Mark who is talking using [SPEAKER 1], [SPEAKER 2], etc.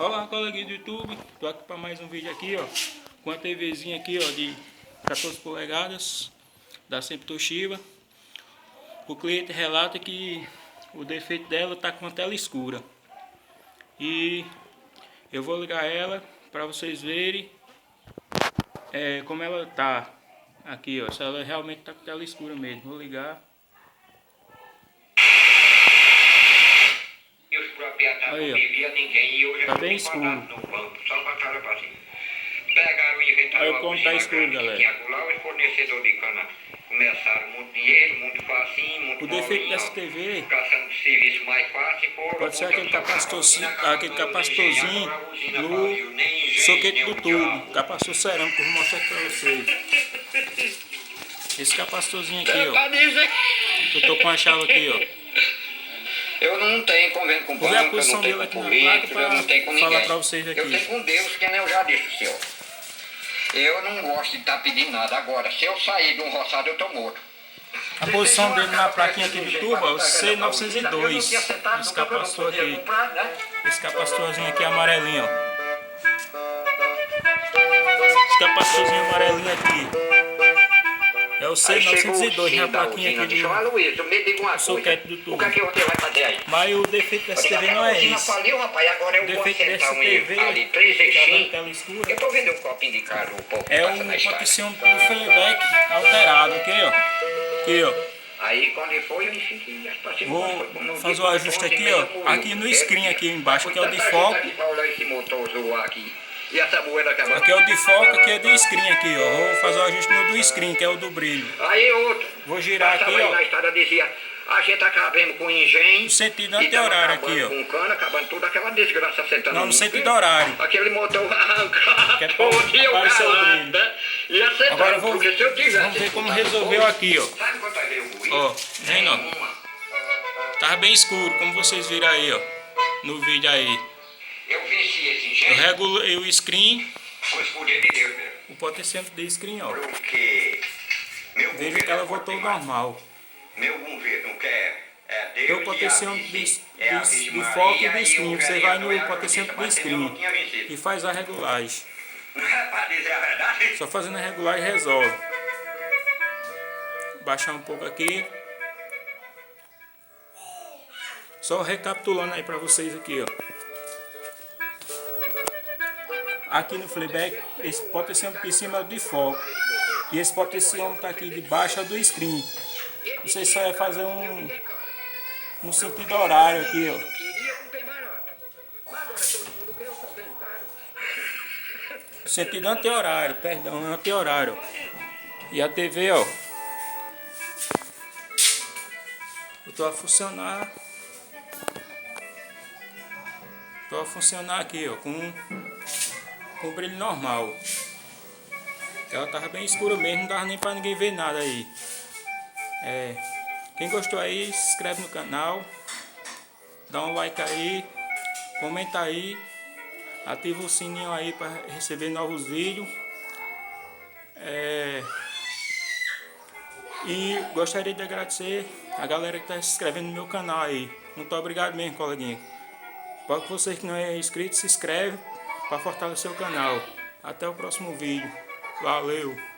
[SPEAKER 1] Olá, coleguinha do YouTube, tô aqui para mais um vídeo aqui, ó, com a TVzinha aqui, ó, de 14 polegadas, da Sempre Toshiba. O cliente relata que o defeito dela tá com a tela escura. E eu vou ligar ela para vocês verem como ela tá aqui, ó, se ela realmente tá com tela escura mesmo. Vou ligar. Aí, ó, tá bem escuro. Olha como tá escuro, galera. O defeito dessa TV pode ser aquele capacitorzinho no soquete do tubo, capacitor cerâmico, que eu vou mostrar aqui pra vocês. Esse capacitorzinho aqui, ó, eu tô com a chave aqui, ó.
[SPEAKER 2] Eu não tenho convênio com banco, eu não tenho com político, eu não tenho com ninguém.
[SPEAKER 1] Falar pra vocês aqui.
[SPEAKER 2] Eu tenho com Deus, que eu já disse pro senhor. Eu não gosto de estar pedindo nada. Agora, se eu sair de um roçado, eu tô morto.
[SPEAKER 1] A posição dele na plaquinha aqui do tubo é o C902. Esse capacitor aqui. Esse capacitorzinho aqui amarelinho, ó. Esse capacitorzinho amarelinho aqui é o C902 na plaquinha aqui do soquete do tubo. Mas o defeito dessa TV não é esse. O defeito dessa TV tá tela escura é o potenciômetro do playback alterado, ok, ó. Aqui, ó.
[SPEAKER 2] Aí quando foi,
[SPEAKER 1] vou fazer o ajuste aqui, ó. Aqui no screen aqui embaixo, aqui é o de foco. Aqui é o de foco, aqui é do screen aqui, ó. Vou fazer o ajuste no do screen, que é o do brilho.
[SPEAKER 2] Aí outro.
[SPEAKER 1] Vou girar aqui, ó.
[SPEAKER 2] Na estrada dizia, a gente acabando com engenho.
[SPEAKER 1] No sentido anti-horário aqui, ó.
[SPEAKER 2] Com cana, acabando tudo aquela desgraça sentando.
[SPEAKER 1] Não, no sentido horário.
[SPEAKER 2] Aquele motor arrancado.
[SPEAKER 1] Que é para aparecer o brilho.
[SPEAKER 2] E acertar,
[SPEAKER 1] agora vamos
[SPEAKER 2] vamos
[SPEAKER 1] ver como resolveu aqui, ó.
[SPEAKER 2] Sabe quanto é o ruído?
[SPEAKER 1] Ó, vendo, ó. Tava bem escuro, como vocês viram aí, ó. No vídeo aí.
[SPEAKER 2] Eu venci esse engenho.
[SPEAKER 1] Eu regulei o screen.
[SPEAKER 2] Com esse poder de Deus, né?
[SPEAKER 1] O potenciômetro de screen, ó.
[SPEAKER 2] Porque meu
[SPEAKER 1] veja que ela voltou ao normal.
[SPEAKER 2] Meu governo quer Deus.
[SPEAKER 1] Tem o potenciômetro do foco e do screen. Você vai no potenciômetro do screen e faz a regulagem.
[SPEAKER 2] Para dizer a verdade.
[SPEAKER 1] Só fazendo a regulagem resolve. Baixar um pouco aqui. Só recapitulando aí pra vocês aqui, ó. Aqui no playback, esse potenciômetro de cima é o de foco. E esse potenciômetro aqui de baixo é o do screen. Você só vai fazer um sentido horário aqui, ó. Sentido anti-horário, perdão, anti-horário. E a TV, ó. Voltou a funcionar. Voltou a funcionar aqui, ó, com brilho normal. Ela tava bem escura mesmo, não dava nem pra ninguém ver nada aí. Quem gostou aí, se inscreve no canal, dá um like aí, comenta aí, ativa o sininho aí para receber novos vídeos. E gostaria de agradecer a galera que está se inscrevendo no meu canal aí. Muito obrigado mesmo, coleguinha. Para vocês que não é inscrito, se inscreve para fortalecer o canal. Até o próximo vídeo. Valeu!